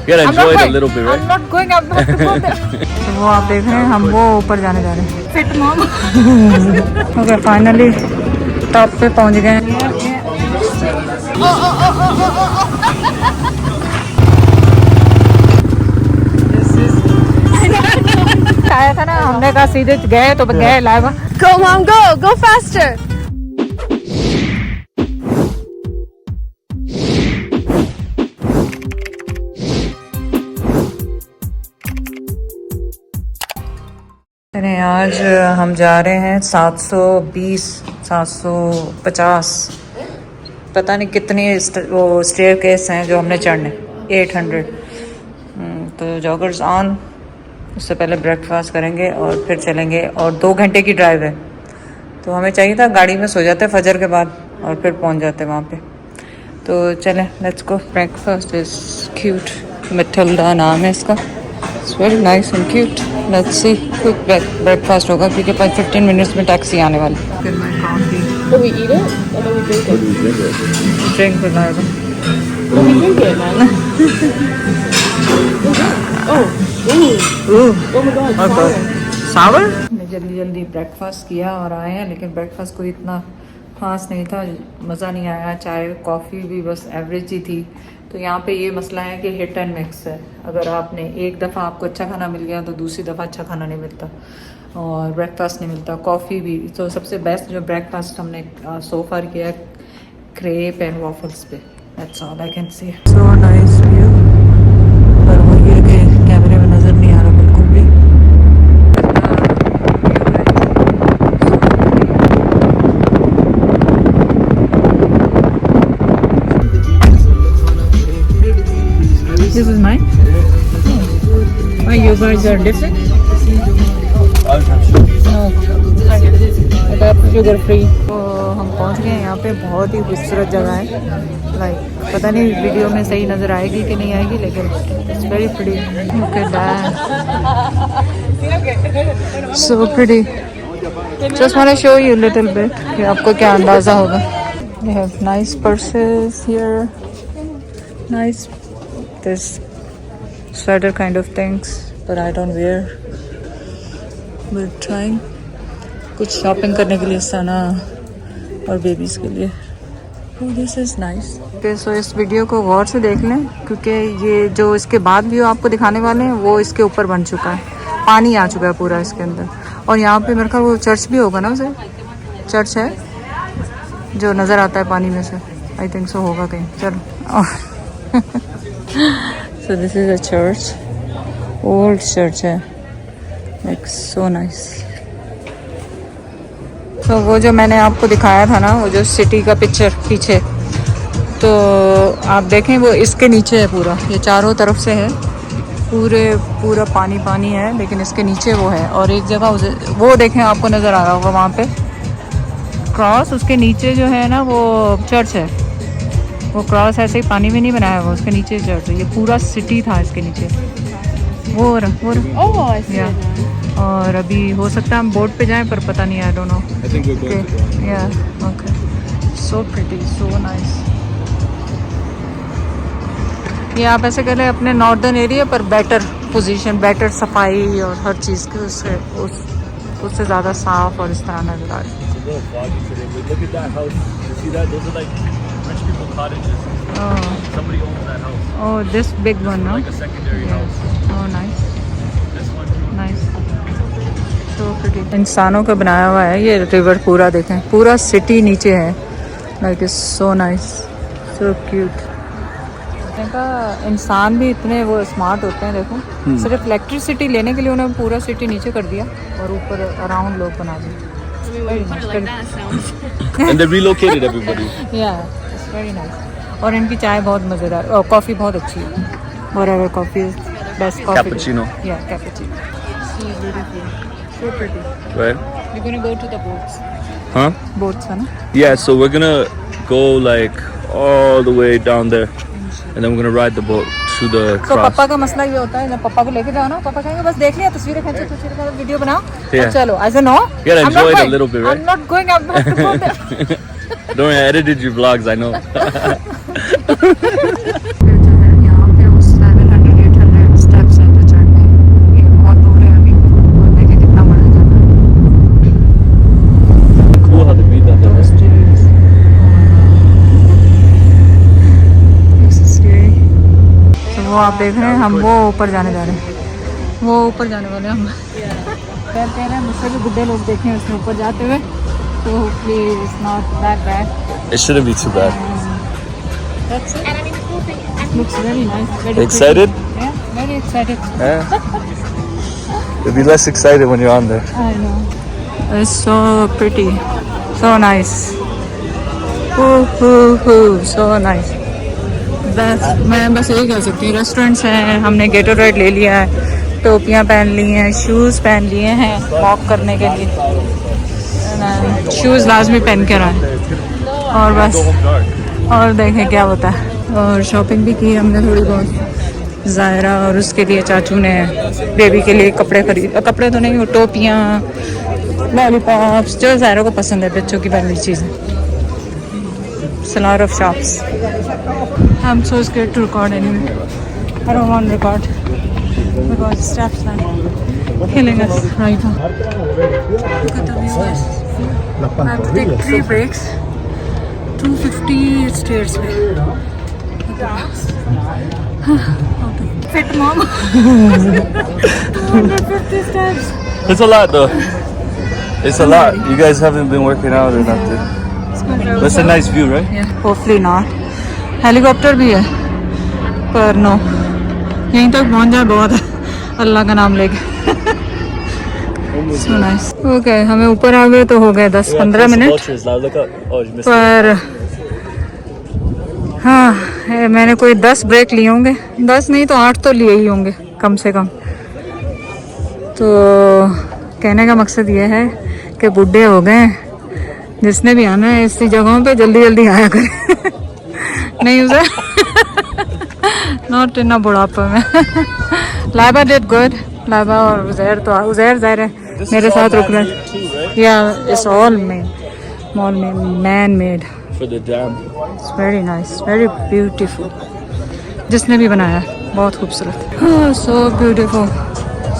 gotta enjoy it a little bit, right? I'm not going. I'm not to go there. तो वो आप देख रहे हैं, हम वो ऊपर जाने जा रहे हैं. Fit mom. Okay, finally top पे पहुंच गए हैं. आया था ना, हमने कहा सीधे गए तो गए live. Go mom, go faster. अरे आज हम जा रहे हैं 720 750 पता नहीं कितनी वो स्टेयर केस हैं जो हमने चढ़ने. 800. तो जॉगर्स ऑन. उससे पहले ब्रेकफास्ट करेंगे और फिर चलेंगे. और 2 घंटे की ड्राइव है, तो हमें चाहिए था गाड़ी में सो जाते फजर के बाद और फिर पहुंच जाते वहाँ पे. तो चलें, let's go. Breakfast is cute. मेडेल्ली नाम है इसका. It's very nice and cute. Let's see. Quick breakfast होगा क्योंकि 15 मिनट्स में टैक्सी आने वाली. फिर मैं coffee. Do we eat it or do we drink it? Drink बनाएगा. Do we drink it, man? Oh my god, सावर. जल्दी ब्रेकफास्ट किया और आए हैं, लेकिन ब्रेकफास्ट कोई इतना खास नहीं था. मज़ा नहीं आया. चाय कॉफ़ी भी बस एवरेज ही थी. तो यहाँ पे ये मसला है कि हिट एंड मिक्स है. अगर आपने एक दफ़ा आपको अच्छा खाना मिल गया तो दूसरी दफ़ा अच्छा खाना नहीं मिलता और ब्रेकफास्ट नहीं मिलता. कॉफ़ी भी. तो सबसे बेस्ट जो ब्रेकफास्ट हमने सो फार किया क्रेप एंड वॉफल्स पे. That's all I can see. So nice view. पर वो ये कि कैमरे में नज़र नहीं आ रहा बिल्कुल भी. This is mine. Why you guys are different? No, sugar free. तो हम पहुंच गए यहाँ पे. बहुत ही खूबसूरत जगह है. लाइक पता नहीं वीडियो में सही नज़र आएगी कि नहीं आएगी, लेकिन it's very pretty. Look at that. So pretty. Just want to show you a little bit कि आपको क्या अंदाज़ा होगा. They have nice purses here. Nice. This sweater kind of things, but I don't wear. We're trying. कुछ shopping करने के लिए सना और बेबीज़ के लिए. Oh, this is nice. Okay, so इस वीडियो को गौर से देख लें क्योंकि ये जो इसके बाद व्यू आपको दिखाने वाले हैं वो इसके ऊपर बन चुका है. पानी आ चुका है पूरा इसके अंदर. और यहाँ पे मेरे ख्याल वो चर्च भी होगा ना. उसे चर्च है जो नज़र आता है पानी में से. आई थिंक सो होगा कहीं. चलो. So this is a church. Old church है. Like so nice. तो वो जो मैंने आपको दिखाया था ना, वो जो सिटी का पिक्चर पीछे, तो आप देखें वो इसके नीचे है पूरा. ये चारों तरफ से है. पूरा पानी है, लेकिन इसके नीचे वो है. और एक जगह वो देखें आपको नज़र आ रहा होगा वहाँ पे क्रॉस. उसके नीचे जो है ना वो चर्च है. वो क्रॉस ऐसे ही पानी में नहीं बनाया हुआ. उसके नीचे चर्च है. ये पूरा सिटी था इसके नीचे. वो या. और अभी हो सकता है हम बोट पे जाएं, पर पता नहीं. I don't know. या okay. So pretty, so nice. ये आप ऐसे कह लें अपने नॉर्दर्न एरिया पर बेटर पोजीशन, बेटर सफाई और हर चीज़ की उससे ज़्यादा साफ और इस तरह नजर आ रही. Somebody owns that house. Oh, this big one, no? Like a secondary house. Oh, nice. This one too. Nice. So pretty. इंसानों का बनाया हुआ है ये रिवर. पूरा देखें, पूरा सिटी नीचे है. Like it's so nice, so cute. का इंसान भी इतने वो स्मार्ट होते हैं. देखो सिर्फ इलेक्ट्रिसिटी लेने के लिए उन्होंने पूरा सिटी नीचे कर दिया और ऊपर अराउंड लोग बना दिए. And they relocated everybody. Yeah, it's very nice. और इनकी चाय बहुत मज़ेदार और कॉफ़ी बहुत अच्छी है. Whatever coffee is best coffee. Cappuccino. Yeah, cappuccino. So beautiful, so pretty. Right? We're gonna go to the boats. Huh? Boats, है ना? Yeah, so we're gonna go like all the way down there, and then we're gonna ride the boat to the तो cross. पापा का मसला ये होता है जब पापा को लेके जाओ ना, पापा कहेंगे बस देख लिया, तस्वीरें खींचो, वीडियो बनाओ, और चलो. I said no. You gotta enjoy it a little bit, right? I'm not going. I'm not to go there. Don't worry, I edited your vlogs, I know. जो है यहाँ पे वो 700 वो आप देख रहे हैं, हम वो ऊपर जाने जा रहे हैं, वो ऊपर जाने वाले हैं हम। कह रहे हैं मुझसे भी बुढ़े लोग देखें उसमें ऊपर जाते हुए, तो please it's not that bad. It shouldn't be too bad. That's it. Looks very nice. Very Excited? pretty. Yeah, very excited. Yeah. You'll be less excited when you're on there. I know. It's so pretty, so nice. So nice. मैं बस यही कह सकती हूँ, restaurants हैं, हमने Gatorade ले लिया है, टोपियाँ पहन ली हैं, शूज़ पहन लिए हैं वॉक करने के लिए, शूज़ लाजमी पहन के आए और बस, और देखें क्या होता है। और शॉपिंग भी की हमने थोड़ी बहुत, ज़ायरा और उसके लिए चाचू ने बेबी के लिए कपड़े कपड़े तो नहीं, वो टोपियाँ, लॉलीपॉप्स, जो ज़ायरा को पसंद है बच्चों की पहली चीज़ें। A lot of shops. I'm so scared to record anyway. I don't want to record because steps are killing us right now. Look at the view, guys. I have to take 3 breaks. 250 stairs. Okay. Fit mom. 250 steps. It's a lot though. It's a lot. You guys haven't been working out or nothing. That's a nice view, right? Yeah. Hopefully not. Helicopter भी है पर no, यहीं तक पहुंच जाए बहुत है, अल्लाह का नाम लेके। So nice. Okay, हमें ऊपर आ गए तो हो गए 10-15 मिनट, पर हाँ मैंने कोई 10 ब्रेक लिए होंगे, 10 नहीं तो 8 तो लिए ही होंगे कम से कम। तो कहने का मकसद ये है कि बुढ़े हो गए, जिसने भी आना है ऐसी जगहों पे जल्दी जल्दी आया करे। नहीं उसे नॉट इन बुढ़ापे में। लाइबा डिड गुड, लाइबा और उज़ैर तो उज़ैर ज़ाहिर है मेरे साथ रुक रहे। या it's all man made. It's very nice, very beautiful. जिसने भी बनाया बहुत खूबसूरत, so beautiful,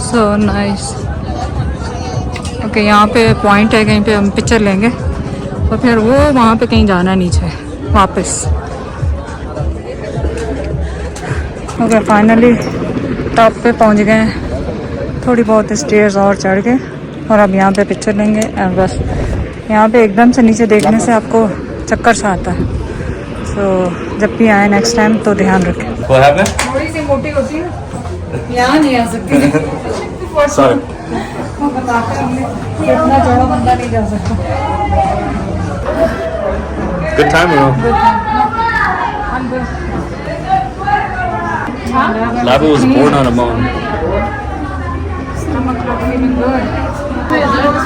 so nice. Okay, यहाँ पे पॉइंट है, कहीं पे हम पिक्चर लेंगे और फिर वो वहाँ पे कहीं जाना है नीचे वापस। ओके, फाइनली टॉप पे पहुँच गए हैं, थोड़ी बहुत स्टेयर्स और चढ़ के, और अब यहाँ पे पिक्चर लेंगे। और बस यहाँ पे एकदम से नीचे देखने से आपको चक्कर सा आता है, तो जब भी आए नेक्स्ट टाइम तो ध्यान रखें। थोड़ी सी मोटी होती है, यहाँ नहीं आ सकती। इतना चौड़ा बंदा नहीं जा सकता। Good time, bro. Good time. I'm good. Lava was born on a mountain. Stomach not feeling good.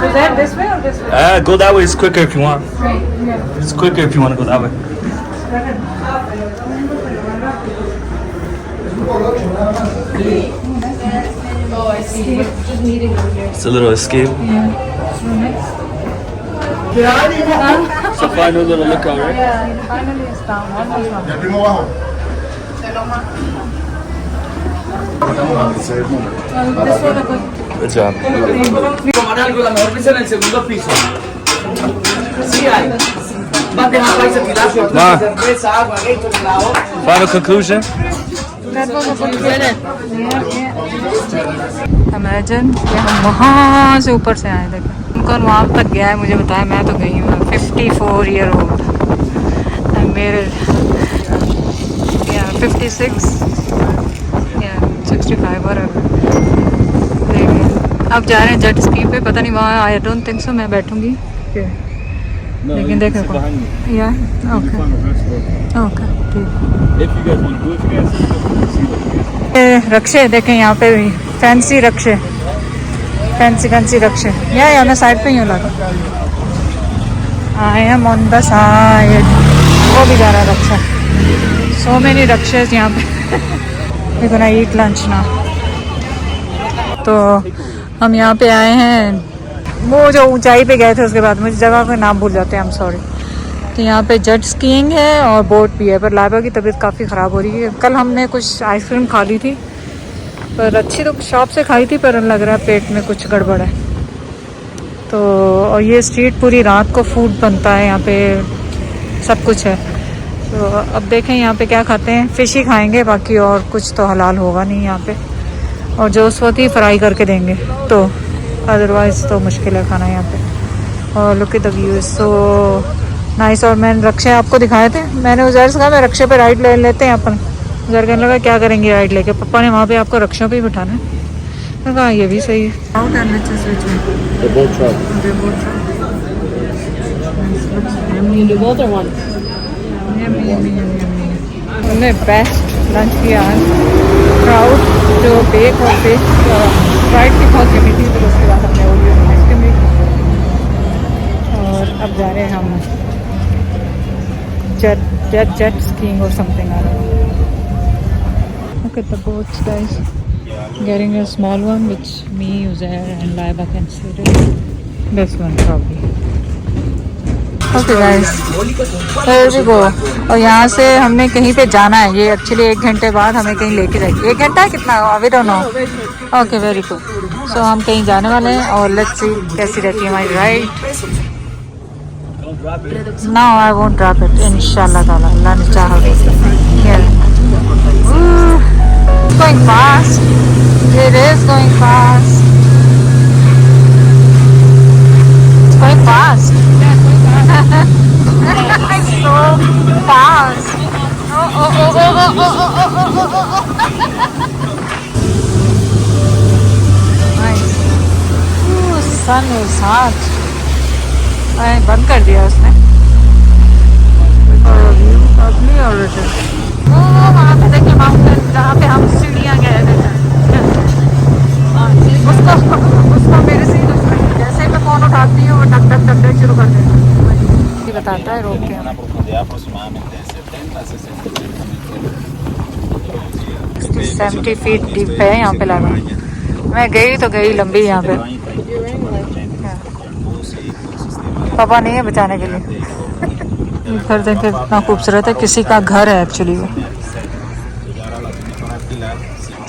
Is that this way or this way? Go that way. It's quicker if you want. Right. Yeah. It's quicker if you want to go that way. Oh, I see. Just meeting over here. It's a little escape. Yeah. So nice. It's a final little lookout, right? Yeah. Finally it's down. Almost down. This one a good. Good job. Algo la mejor pizza en el segundo piso. Sí hay. Más de más paisa tilapia, Ma. cerveza, agua, leche, helado. Final conclusion. That was a good dinner. Imagine कि हम वहाँ से ऊपर से आए, देखें उनका वहाँ तक गया है, मुझे बताया, मैं तो गई हूँ 54 ईयर ओल्ड, मेरे 56 या 65 और अब जा रहे हैं जेट स्की पे, पता नहीं वहाँ, आई डोंट थिंक सो मैं बैठूंगी, लेकिन देखो या ओके ओके ठीक। रक्शे देखें यहाँ पे भी, फैंसी रक्शे, फैंसी रक्शे। या मैं साइड पे ही हूँ लगा, I am on the side. वो भी जा रहा है रक्षा। सो मेनी रक्षेस यहाँ पे। वी गोना ईट लंच ना। तो हम यहाँ पे आए हैं, वो जो ऊंचाई पे गए थे उसके बाद मुझे जगह का नाम भूल जाते हैं, आई एम सॉरी। तो यहाँ पे जेट स्कीइंग है और बोट भी है, पर लाइबा की तबीयत काफ़ी ख़राब हो रही है। कल हमने कुछ आइसक्रीम खा ली थी, पर अच्छी तो शॉप से खाई थी, पर लग रहा है पेट में कुछ गड़बड़ है। तो और ये स्ट्रीट पूरी रात को फूड बनता है, यहाँ पे सब कुछ है। तो अब देखें यहाँ पे क्या खाते हैं, फ़िश ही खाएंगे, बाकी और कुछ तो हलाल होगा नहीं यहाँ पे, और जो उस वक्त ही फ्राई करके देंगे, तो अदरवाइज़ तो मुश्किल है खाना यहाँ पे। और look at the view is so nice. और मैंने रक्शे आपको दिखाए थे, मैंने उजैर से कहा मैं रक्शे पे राइड ले लेते हैं अपन। उजैर कहने लगा क्या करेंगे राइड लेके, पापा ने वहाँ पे आपको रक्षों पे ही बिठाना है। मैंने कहा ये भी सही है। हमने बेस्ट लंच किया है, क्राउड जो बेक और बेक राइड की बहुत जमी थी, तो उसके बाद हमने ओरियो आइसक्रीम ली। और अब जा रहे हैं हम जेट स्कीइंग और समथिंग। आ रहा है। Look at the boats, guys. Getting a small one, which me, Uzair, and Laiba can sit in. This one probably. Okay, guys. Here we go. और यहाँ से हमने कहीं पे जाना है। ये एक्चुअली 1 घंटे बाद हमें कहीं लेके जाएगी। 1 घंटा है कितना? We don't know. Okay, very good. So हम कहीं जाने वाले हैं और let's see कैसी रहती है हमारी ride. No, I won't drop it. Inshallah ताला, अल्लाह ने चाहा। It's going fast. It is going fast. It's going fast. It's so fast. Nice. Ooh, sun is hot. बंद कर दिया उसने। वहाँ पे देखिए माउंटेन, जहाँ पे हम सीढ़ियाँ गए थे, उसको मेरे से ही दूसरा, जैसे मैं फोन उठाती हूँ वो टक टक टक टक शुरू कर देता है। ये बताता है रोक के। 70 फीट डीप है यहाँ पे लगा। मैं गई तो गई लंबी यहाँ पे। पापा नहीं है बचाने के लिए। घर देखे कितना खूबसूरत है, किसी का घर है एक्चुअली वो।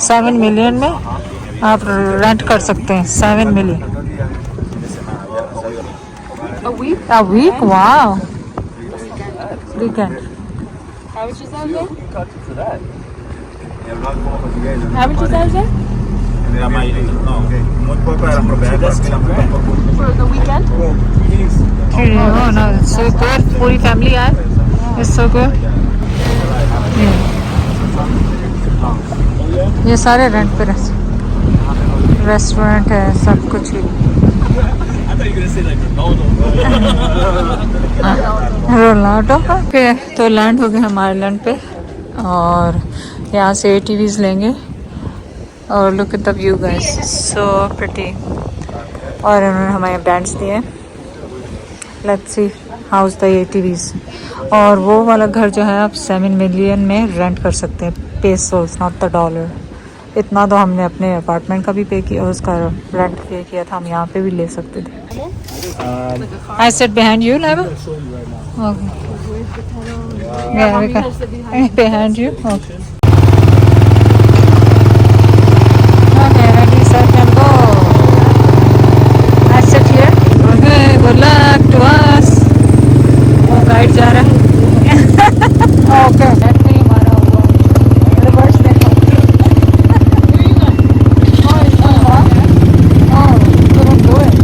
7 मिलियन में आप रेंट कर सकते हैं। 7 million a week? Wow. Weekend. How much is that again? How much is that again? For the weekend? Oh no, it's so good. पूरी फैमिली आए, it's so good. ये सारे रेंट पे रेस्टोरेंट है, सब कुछ ही। रोनाल्डो पे तो लैंड हो गए हम आयरलैंड पे, और यहाँ से ATVs लेंगे। और look at the view guys, so pretty. और उन्होंने हमें बैंड्स दिए। Let's see house the ATVs। और वो वाला घर जो है आप 7 मिलियन में रेंट कर सकते हैं, पेसोस, नॉट द डॉलर। इतना तो हमने अपने अपार्टमेंट का भी पे किया, उसका रेंट पे किया था, हम यहाँ पे भी ले सकते थे। I sit behind you, Laiba? Okay. Yeah, we can. Behind you? Okay. Okay, ready, set and go. I sit here. Okay, good luck to us. वो गाइड जा रहा है। Okay. Let me मारा हुआ। Reverse देखो। Oh, couldn't do it.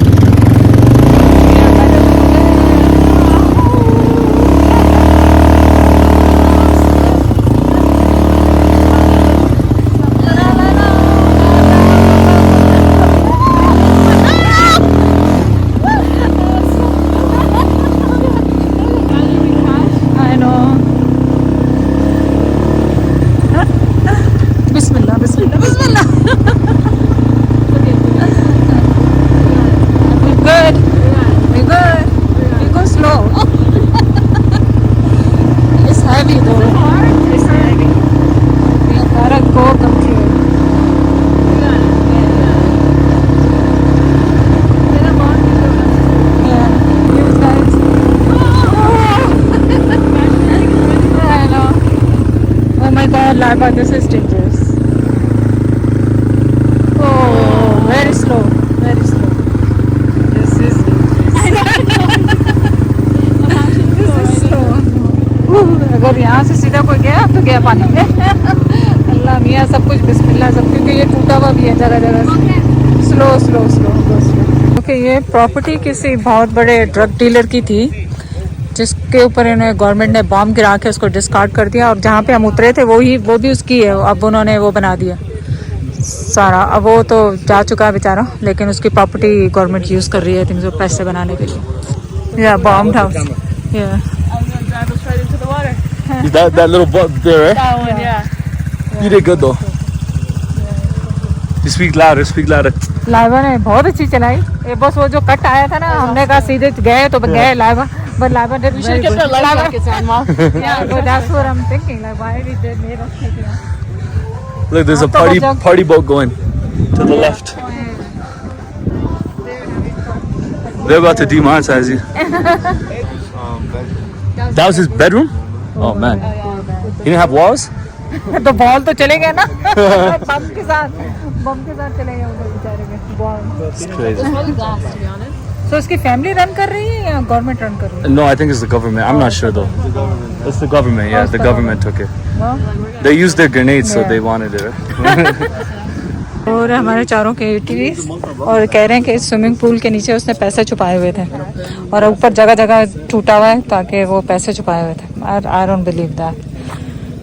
But this is dangerous. Oh, very slow, very slow. This is dangerous. This is slow. अगर यहाँ तो गया पानी में। अल्लाह मियाँ सब कुछ बिस्मिल्लाह सब, क्योंकि ये टूटा हुआ भी है जगह जगह से। Slow slow slow slow. Okay, ये प्रॉपर्टी किसी बहुत बड़े ड्रग डीलर की थी, जिसके ऊपर इन्हें गवर्नमेंट ने बॉम्ब गिरा के उसको डिस्कार्ड कर दिया, और जहाँ पे हम उतरे थे वो भी उसकी है। अब उन्होंने वो बना दिया सारा। अब वो तो जा चुका है बेचारा, लेकिन उसकी प्रॉपर्टी गवर्नमेंट यूज़ कर रही है थिंग्स पैसे बनाने के लिए। या बॉम्ब हाउस। या that little boat there, right? That one, yeah. You did good though. You speak louder. Speak louder. लाइवा ने बहुत अच्छी चलाई। ये बस वो जो कट आया था ना, हमने कहा सीधे गए तो गए लाइवा, but Ladwa did We should very have kept our good. life jackets on, Mom. Yeah, but that's what I'm thinking. Like, why did they made us take it off? Look, there's a party boat going to the left. They're about to demonetize you. That was his bedroom? Oh man. He didn't have walls? तो ball तो चले गए ना। बम के साथ चले गए उधर बेचारे के ball. It's crazy. Probably glass, to be honest. तो उसकी फैमिली रन कर रही है या गवर्नमेंट रन कर रही है? No, I think it's the government. I'm not sure though. It's the government. Yeah, it's the the government took it. Well, They used their grenades, so Yeah. they wanted it. और हमारे चारों के यूटीवीज, और कह रहे हैं कि स्विमिंग पूल के नीचे उसने पैसे छुपाए हुए थे, और ऊपर जगह जगह टूटा हुआ है ताकि वो पैसे छुपाए हुए थे। I don't believe that,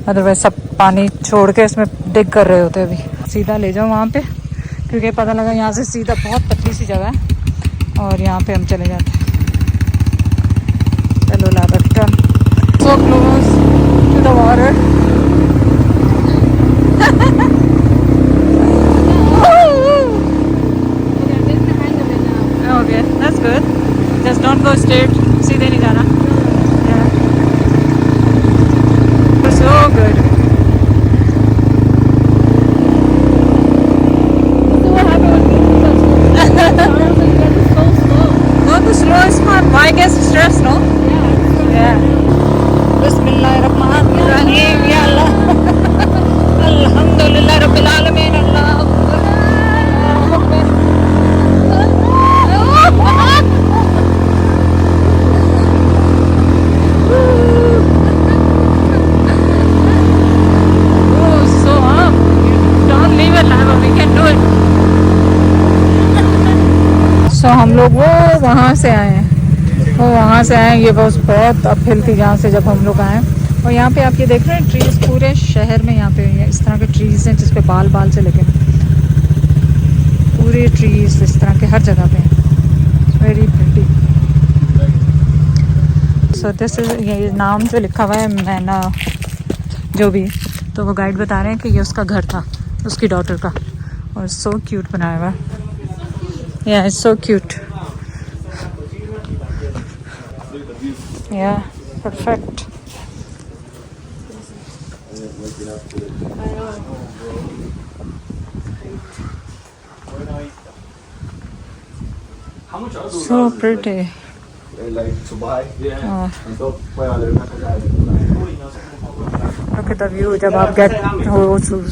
otherwise सब पानी छोड़ के इसमें डिग कर रहे होते अभी। सीधा ले जाओ वहाँ पे, क्योंकि पता लगा यहाँ से सीधा बहुत पतली सी जगह है और यहाँ पे हम चले जाते हैं। चलो ला बेटा, so close to the water. Okay, that's good. Just don't go straight. सीधे नहीं जाना। Yeah. So good. So what happened when we got to the I was like, you guys are so slow. No, the slow is fun. Why get stressed, no? Yeah. Yeah. Bismillahirrahmanirrahim. Ya Allah. Alhamdulillah Rabbil Alamin. Allahu Akbar. Oh, so up. Don't leave it, Lava. We can do it. So हम लोग वो वहाँ से आए हैं, ये बस बहुत अपहिल थी जहाँ से जब हम लोग आए। और यहाँ पे आप ये देख रहे हैं ट्रीज, पूरे शहर में यहाँ पे इस तरह के ट्रीज हैं जिसपे बाल बाल से लगे, पूरे ट्रीज इस तरह के हर जगह पे हैं। Very pretty. So this is, ये नाम जो लिखा हुआ है मैना जो भी, तो वो गाइड बता रहे हैं कि ये उसका घर था, उसकी डॉटर का, और सो क्यूट बनाया हुआ है। Yeah, it's so cute. Yeah, perfect. So pretty. Look at the view. जब आप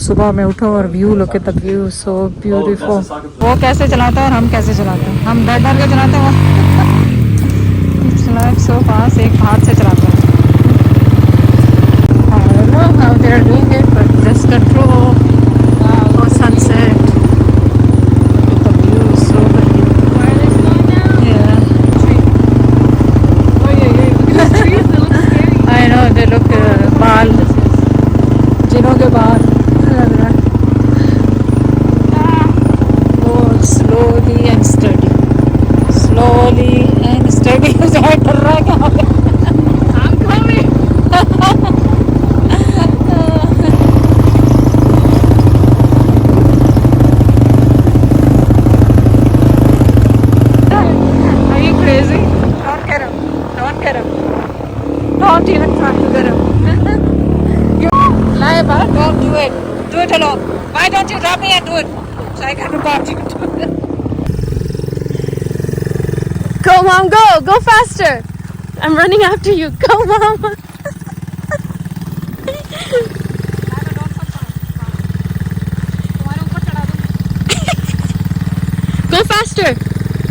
सुबह में उठो और view, look at the view, so beautiful. वो कैसे चलाता है और हम कैसे चलाते हैं? हम डर डर के चलाते हैं, वो चलाए so fast, एक हाथ से चलाते हैं। I don't know how they are doing it, but just control. Wow, sunset. Look at the view, so pretty. Why are they slowing down? Yeah. Oh, yeah. These trees, they look scary. I know, they look बाल जिनों के बाहर लग रहा है। Oh, slowly and steady. Slowly and steady. Zaid डर रहा है क्या? I'm coming. Are you crazy? Don't get him. Don't get him. Don't even try to get him. Lie about it. Don't do it. Do it alone. Why don't you drop me and do it? So I can report you to it. Go, Mom, go. Go faster. I'm running after you. Go, Mom. Go faster.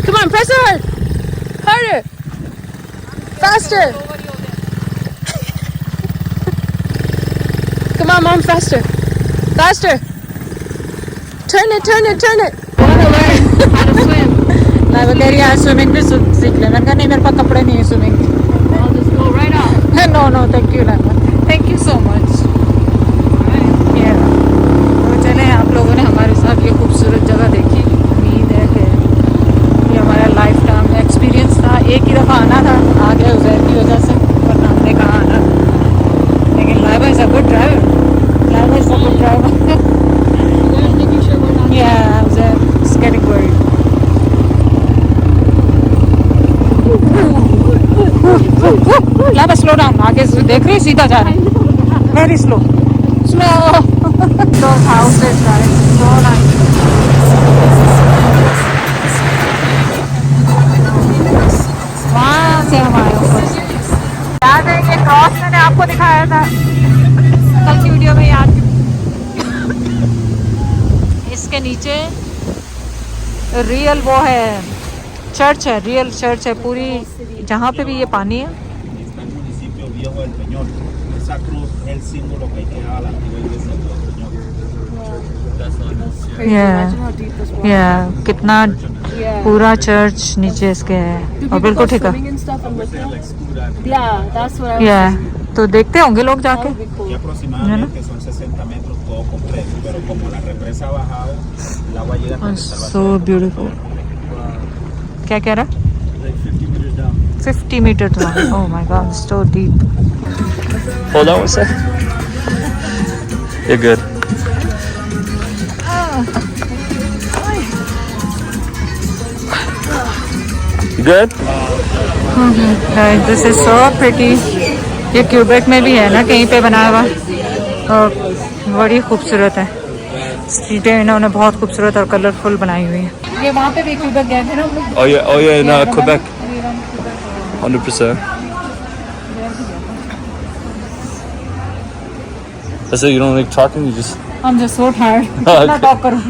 Come on, press hard. Harder. Faster. Mom, faster. Faster. Turn it. मैं वो कह रही है swimming भी सीख ले। मैंने कहा नहीं, मेरे पास कपड़े नहीं है स्विमिंग के। I'll just go right off. No thank you नामा, थैंक यू सो मच। तो चले, आप लोगों ने हमारे साथ ये खूबसूरत जगह देखी। उम्मीद है कि ये हमारा लाइफ टाइम एक्सपीरियंस था। एक ही दफ़ा आना था, आ गया उज़ैर की वजह से, वरना हमने कहा आना। लेकिन Laiba is a good driver. Yeah, Zaid, it's getting worried. Laiba slow down, आगे से देख रही सीधा जा रही, very slow. Those houses, right? So nice. वहाँ से हम आए ऊपर से। याद है ये क्रॉस मैंने आपको दिखाया था कल की वीडियो में, याद? इसके नीचे रियल वो है, चर्च है, रियल चर्च है पूरी, जहाँ पे भी ये पानी है। कितना पूरा चर्च नीचे इसके है और बिल्कुल ठीक है। तो देखते होंगे लोग जाके, है ना? So beautiful. क्या कह रहा? 50 meter down. Oh my God, so deep. Hold on one sec. You're good. You good? This is so pretty. ये क्यूबेक में भी है ना कहीं पे बनाया हुआ, और बड़ी खूबसूरत है। स्ट्रीटें इन्होंने बहुत खूबसूरत और कलरफुल बनाई हुई है। ये वहाँ पे भी क्यूबेक गए थे ना हम लोग। Oh yeah, no, Quebec. 100%. That's it. You don't like talking. You just. I'm just so tired. कितना talk करूँ?